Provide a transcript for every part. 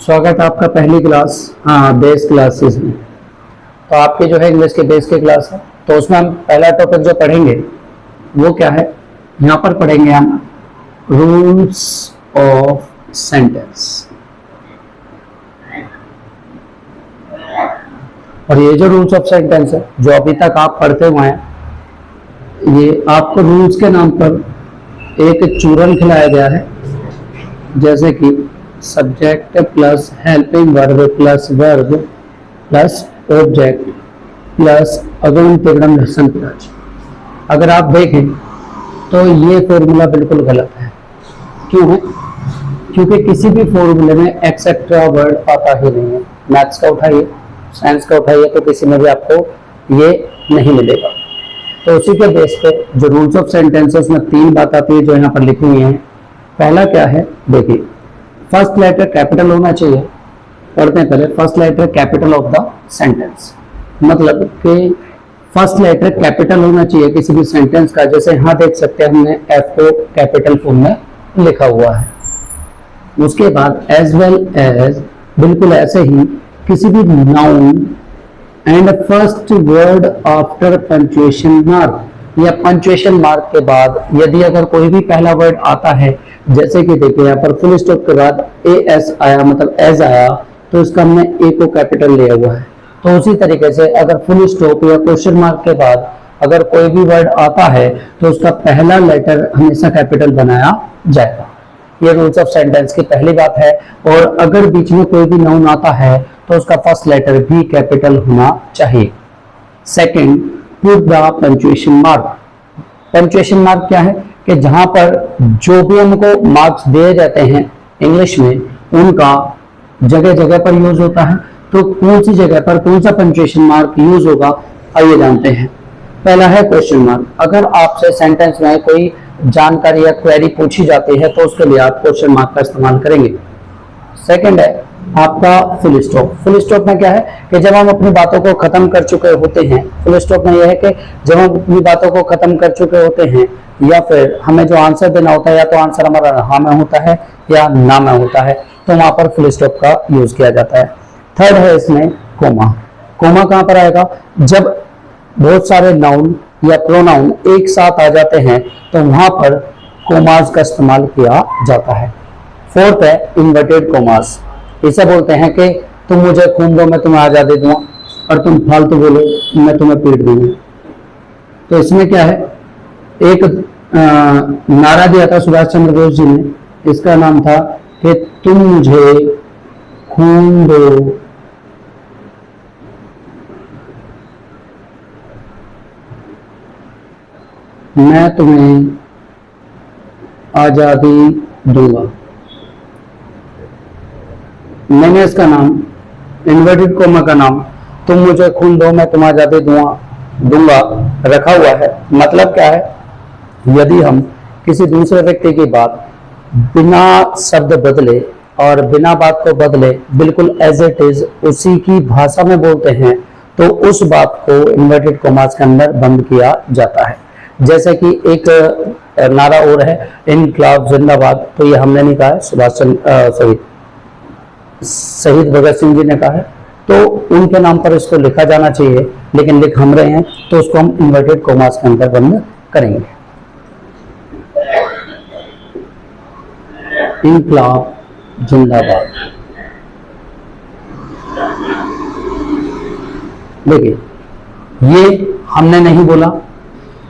स्वागत है आपका पहली क्लास बेस क्लासेस में। तो आपकी जो है इंग्लिश के बेस की क्लास है, तो उसमें हम पहला टॉपिक जो पढ़ेंगे वो क्या है, यहाँ पर पढ़ेंगे हम रूल्स ऑफ सेंटेंस। और ये जो रूल्स ऑफ सेंटेंस है जो अभी तक आप पढ़ते हुए हैं, ये आपको रूल्स के नाम पर एक चूरन खिलाया गया है, जैसे कि subject plus helping verb plus verb plus object plus अगम तिगड़म लहसन प्याज। अगर आप देखें तो ये फॉर्मूला बिल्कुल गलत है। क्यों है? क्योंकि किसी भी फॉर्मूले में एक्सेट्रा वर्ड आता ही नहीं है। मैथ्स का उठाइए, साइंस का उठाइए, तो किसी में भी आपको ये नहीं मिलेगा। तो उसी के बेस पे जो रूल्स ऑफ सेंटेंसेस में 3 बात आती है जो यहाँ पर लिखी हुई है। पहला क्या है, देखिए, फर्स्ट लेटर कैपिटल होना चाहिए। पढ़ते हैं पहले, first letter capital of the sentence, मतलब कि फर्स्ट लेटर कैपिटल होना चाहिए किसी भी सेंटेंस का। जैसे यहाँ देख सकते हैं हमने एफ को कैपिटल फॉर्म में लिखा हुआ है। उसके बाद एज वेल एज, बिल्कुल ऐसे ही किसी भी noun and first word after punctuation mark, या पंक्चुएशन मार्क के बाद यदि अगर कोई भी पहला वर्ड आता है, जैसे कि देखिए यहाँ पर फुल स्टॉप के बाद ए एस आया, मतलब एज आया, तो इसका हमने ए को कैपिटल लिया हुआ है। तो उसी तरीके से अगर फुल स्टॉप या क्वेश्चन मार्क के बाद अगर कोई भी वर्ड आता है तो उसका पहला लेटर हमेशा कैपिटल बनाया जाएगा। ये रूल्स ऑफ सेंटेंस की पहली बात है। और अगर बीच में कोई भी नाउन आता है तो उसका फर्स्ट लेटर भी कैपिटल होना चाहिए। Second, put the punctuation mark. Punctuation mark क्या है कि जहां पर जो भी हमको मार्क्स दिए जाते हैं इंग्लिश में, उनका जगह जगह पर यूज होता है। तो कौन सी जगह पर कौन सा पंक्चुएशन मार्क यूज होगा, आइए जानते हैं। पहला है क्वेश्चन मार्क। अगर आपसे सेंटेंस में कोई जानकारी या क्वेरी पूछी जाती है तो उसके लिए आप क्वेश्चन मार्क का इस्तेमाल करेंगे। सेकंड है आपका फुल स्टॉप। फुल स्टॉप में क्या है कि जब हम अपनी बातों को खत्म कर चुके होते हैं, फुल स्टॉप में यह है कि जब हम अपनी बातों को खत्म कर चुके होते हैं या फिर हमें जो आंसर देना होता है, या तो आंसर हमारा हाँ में होता है या ना में होता है, तो वहां पर फुल स्टॉप का यूज किया जाता है। थर्ड है इसमें कोमा। कोमा कहां पर आएगा? जब बहुत सारे नाउन या प्रोनाउन एक साथ आ जाते हैं तो वहां पर कोमास का इस्तेमाल किया जाता है। फोर्थ है इन्वर्टेड कोमास। इसे बोलते हैं कि तुम मुझे खून दो मैं तुम्हें आजादी दूंगा, और तुम फालतू बोलो मैं तुम्हें पीट दूंगा। तो इसमें क्या है, एक नारा दिया था सुभाष चंद्र बोस जी ने, इसका नाम था कि तुम मुझे खून दो मैं तुम्हें आजादी दूंगा। मैंने इसका नाम, इन्वर्टेड कोमा का नाम, तुम मुझे खून दो मैं तुम्हें आजादी दूंगा रखा हुआ है। मतलब क्या है, यदि हम किसी दूसरे व्यक्ति की बात बिना शब्द बदले और बिना बात को बदले बिल्कुल एज इट इज उसी की भाषा में बोलते हैं तो उस बात को इन्वर्टेड कोमास के अंदर बंद किया जाता है। जैसे कि एक नारा और है, इनकलाब जिंदाबाद। तो ये हमने नहीं कहा है, शहीद भगत सिंह जी ने कहा है, तो उनके नाम पर इसको लिखा जाना चाहिए, लेकिन लिख हम रहे हैं तो उसको हम इन्वर्टेड कोमास के अंदर बंद करेंगे। इनकलाब जिंदाबाद। देखिए, ये हमने नहीं बोला,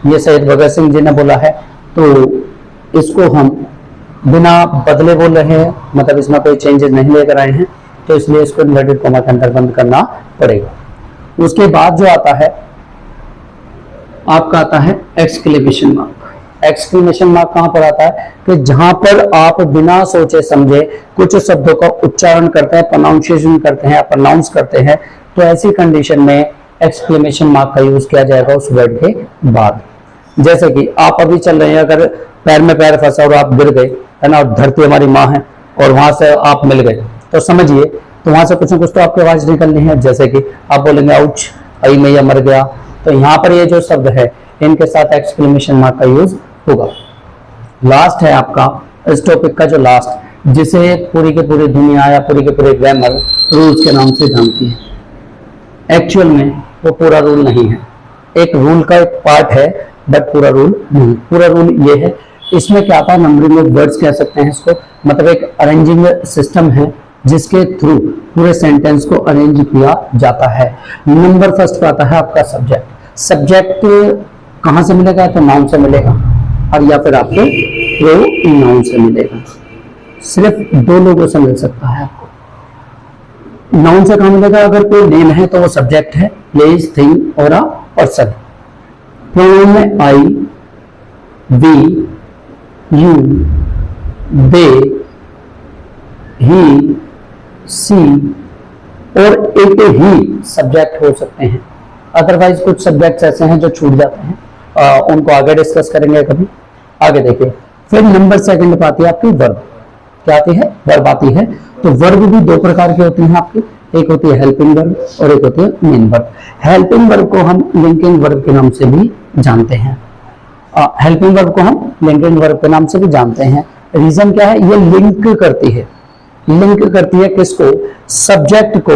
ये शहीद भगत सिंह जी ने बोला है, तो इसको हम बिना बदले बोल रहे हैं, मतलब इसमें कोई चेंजेस नहीं लेकर आए हैं, तो इसलिए इसको इन्वर्टेड कोमा के अंदर बंद करना पड़ेगा। उसके बाद जो आता है आपका आता है एक्सक्लेमेशन मार्क। एक्सक्लेमेशन मार्क कहां पर आता है कि जहां पर आप बिना सोचे समझे कुछ शब्दों का उच्चारण करते हैं, प्रोनाउंसिएशन करते हैं, प्रोनाउंस करते हैं, तो ऐसी कंडीशन में एक्सक्लेमेशन मार्क का यूज किया जाएगा उस वर्ड के बाद। जैसे कि आप अभी चल रहे हैं, अगर पैर में पैर फंसा और आप गिर गए, है ना, धरती हमारी माँ है और वहां से आप मिल गए, तो समझिए, तो वहां से कुछ ना कुछ तो आपकी आवाज निकलनी है। जैसे कि आप बोलेंगे आउच, आई मैया मर गया, तो यहाँ पर ये जो शब्द है इनके साथ एक्सक्लेमेशन मार्क का यूज होगा। लास्ट है आपका इस टॉपिक का जो लास्ट जिसे पूरी की पूरी दुनिया या पूरी के पूरे ग्रामर रूल्स के नाम से जानती है। एक्चुअल में वो पूरा रूल नहीं है, एक रूल का एक पार्ट है, बट पूरा रूल नहीं। पूरा रूल ये है, इसमें क्या आता है, नंबरिंग ऑफ वर्ड्स कह सकते हैं इसको, मतलब एक अरेंजिंग सिस्टम है जिसके थ्रू पूरे सेंटेंस को अरेंज किया जाता है। नंबर फर्स्ट पे आता है आपका सब्जेक्ट। सब्जेक्ट कहाँ से मिलेगा, तो नाउन से मिलेगा, और या फिर आपको प्रोनाउन से मिलेगा। सिर्फ दो लोगों से मिल सकता है आपको। नाउन से कहाँ मिलेगा, अगर कोई नेम है तो वो सब्जेक्ट है, प्लेस, थिंग और अ पर्सन। प्रोनाउन में आई, वी, यू, दे, ही, सी और एक ही सब्जेक्ट हो सकते हैं। अदरवाइज कुछ सब्जेक्ट्स ऐसे हैं जो छूट जाते हैं, उनको आगे डिस्कस करेंगे कभी। आगे देखिए, फिर नंबर सेकंड पे आती है आपकी वर्ब। क्या आती है, वर्ब आती है। तो वर्ब भी दो प्रकार की होती हैं आपकी, एक होती है हेल्पिंग वर्ब और एक होती है मेन वर्ब। हेल्पिंग वर्ब को हम लिंकिंग वर्ब के नाम से भी जानते हैं। हेल्पिंग वर्ब को हम लिंकिंग वर्ब के नाम से भी जानते हैं। रीजन क्या है, ये लिंक करती है। लिंक करती है किसको, सब्जेक्ट को,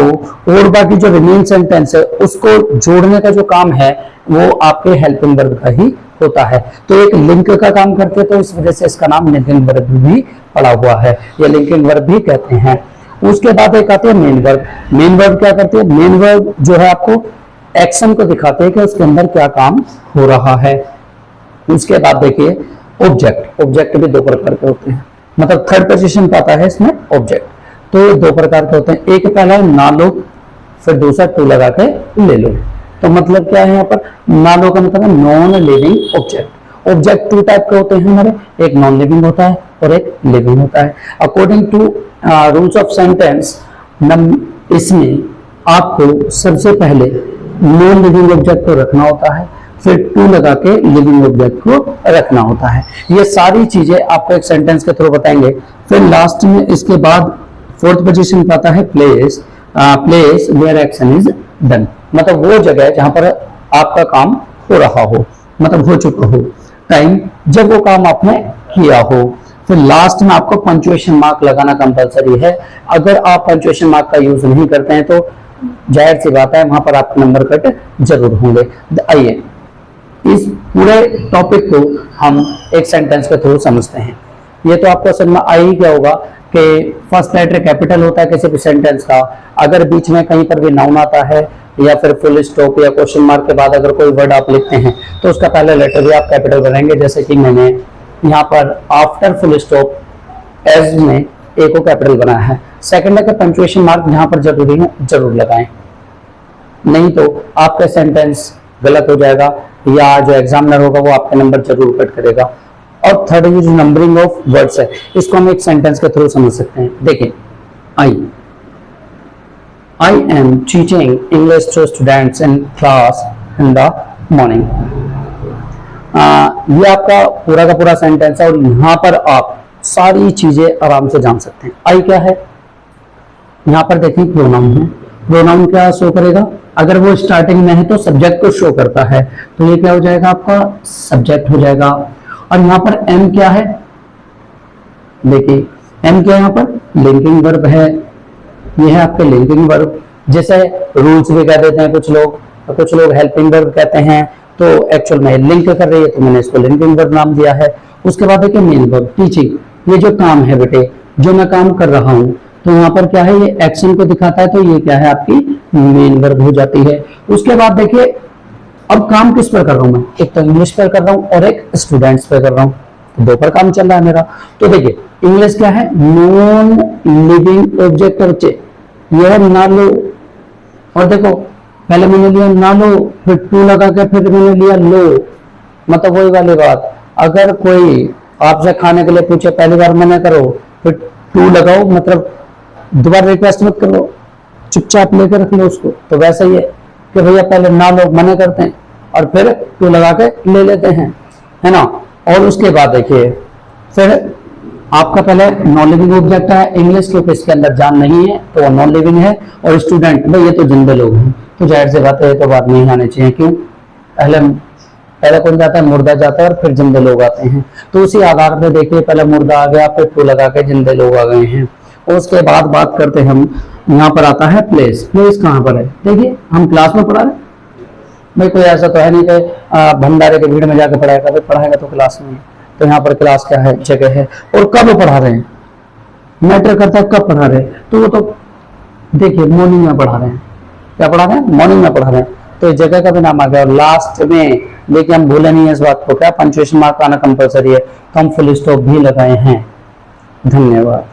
और बाकी जो रिमेन सेंटेंस है उसको जोड़ने का जो काम है वो आपके हेल्पिंग वर्ब का ही होता है। तो एक लिंक का काम करते हैं, तो इस वजह से इसका नाम लिंकिंग वर्ब भी पड़ा हुआ है, ये लिंकिंग वर्ब भी कहते हैं। उसके बाद एक आती है मेन वर्ब। मेन वर्ब क्या करती है, मेन वर्ब जो है आपको एक्शन को दिखाते हैं कि उसके अंदर क्या काम हो रहा है। उसके बाद देखिए ऑब्जेक्ट। ऑब्जेक्ट भी दो प्रकार के होते हैं, मतलब थर्ड पोजीशन पे आता है इसमें ऑब्जेक्ट। तो ये दो प्रकार के होते हैं, एक पहला है ना लो, फिर दूसरा टू लगा के ले लो। तो मतलब क्या है यहाँ पर, ना लो का मतलब है non living object. Object two type के होते हैं हमारे, एक नॉन लिविंग होता है और एक लिविंग होता है। According to rules of sentence, इसमें आपको सबसे पहले नॉन लिविंग ऑब्जेक्ट को रखना होता है, फिर टू लगा के लिविंग ऑब्जेक्ट को रखना होता है। ये सारी चीजें आपको एक सेंटेंस के थ्रू बताएंगे। फिर लास्ट में इसके बाद फोर्थ पोजीशन पे आता है place. Place where action is done, मतलब वो जगह जहां पर आपका काम हो रहा हो, मतलब हो चुका हो। टाइम, जब वो काम आपने किया हो। फिर लास्ट में आपको पंचुएशन मार्क लगाना कंपलसरी है। अगर आप पंचुएशन मार्क का यूज नहीं करते हैं तो जाहिर सी बात है वहां पर आपके नंबर कट जरूर होंगे। आइए इस पूरे टॉपिक को हम एक सेंटेंस के थ्रू समझते हैं। ये तो आपको समझ में आ ही गया होगा कि फर्स्ट लेटर कैपिटल होता है किसी भी सेंटेंस का। अगर बीच में कहीं पर भी नाउन आता है या फिर फुल स्टॉप या क्वेश्चन मार्क के बाद अगर कोई वर्ड आप लिखते हैं तो उसका पहला लेटर भी आप कैपिटल बनाएंगे। जैसे कि मैंने यहाँ पर आफ्टर फुल स्टॉप एज में ए को कैपिटल बनाया है। सेकंड है कि पंक्चुएशन मार्क जहां पर जरूरी है जरूर लगाएं, नहीं तो आपका सेंटेंस गलत हो जाएगा या जो एग्जामिनर होगा वो आपका नंबर जरूर कट करेगा। और थर्ड जो नंबरिंग ऑफ वर्ड्स है, इसको हम एक सेंटेंस के थ्रू समझ सकते हैं। देखिए, I am teaching English to students in class in the morning। ये आपका पूरा का पूरा सेंटेंस है और यहाँ पर आप सारी चीजें आराम से जान सकते हैं। आई क्या है, यहाँ पर देखिए प्रोनाउन है। प्रोनाउन क्या शो करेगा, अगर वो स्टार्टिंग में है तो सब्जेक्ट को शो करता है, तो ये क्या हो जाएगा आपका सब्जेक्ट हो जाएगा। और यहाँ पर एम क्या है, देखिए एम क्या है, यहाँ पर लिंकिंग वर्ब है। ये है आपके लिंकिंग वर्ब, जैसे रूल्स भी कह देते हैं कुछ लोग हेल्पिंग वर्ब कहते हैं। तो एक्चुअल में लिंक कर रही है तो मैंने इसको लिंकिंग वर्ब नाम दिया है। उसके बाद देखिए मेन वर्ब, टीचिंग, ये जो काम है बेटे, जो मैं काम कर रहा हूँ, तो यहाँ पर क्या है, ये एक्शन को दिखाता है, तो ये क्या है आपकी मेन वर्ब हो जाती है। उसके बाद देखिए अब काम किस पर कर रहा हूँ मैं, एक तो इंग्लिश पर कर रहा हूँ और एक स्टूडेंट्स पर कर रहा हूँ, दो पर काम चल रहा है मेरा। तो देखिए इंग्लिश क्या है, नॉन लिविंग ऑब्जेक्ट है बच्चे, यह ना लो। और देखो पहले मैंने लिया ना लो, फिर टू लगा के फिर मैंने लिया लो, मतलब वही वाली बात। अगर कोई आपसे खाने के लिए पूछे पहली बार मना करो, फिर टू लगाओ, मतलब दोबारा रिक्वेस्ट मत करो, चुपचाप लेकर रख लो उसको। तो वैसा ही है कि भैया पहले ना लो मना करते हैं और फिर टू लगा के ले लेते हैं, है ना। और उसके बाद देखिए फिर आपका पहले नॉन लिविंग ऑब्जेक्ट है इंग्लिश, क्योंकि इसके अंदर जान नहीं है तो वो नॉन लिविंग है। और स्टूडेंट भाई ये तो जिंदे लोग हैं, तो जाहिर सी बात है ये तो बात नहीं आनी चाहिए। क्यों, पहले पहले कौन जाता है, मुर्दा जाता है और फिर जिंदे लोग आते हैं। तो उसी आधार पे देखिए पहले मुर्दा आ गया, फिर टू लगा के जिंदे लोग आ गए हैं। और उसके बाद बात करते हैं हम, यहाँ पर आता है प्लेस। प्लेस कहाँ पर है, देखिए हम क्लास में पढ़ा रहे हैं भाई, कोई ऐसा तो है नहीं कि भंडारे के भीड़ में जाकर पढ़ाएगा, भाई पढ़ाएगा तो क्लास में। तो यहाँ पर क्लास क्या है, जगह है। और कब पढ़ा रहे हैं, मैटर करता है कब पढ़ा रहे हैं। तो वो तो देखिए मॉर्निंग में पढ़ा रहे हैं, क्या पढ़ा रहे हैं, मॉर्निंग में पढ़ा रहे हैं, तो इस जगह का भी नाम आ गया। और लास्ट में देखिए हम भूले नहीं है इस बात को, क्या पंक्चुएशन मार्क आना कंपलसरी है, तो हम फुल स्टॉप भी लगाए हैं। धन्यवाद।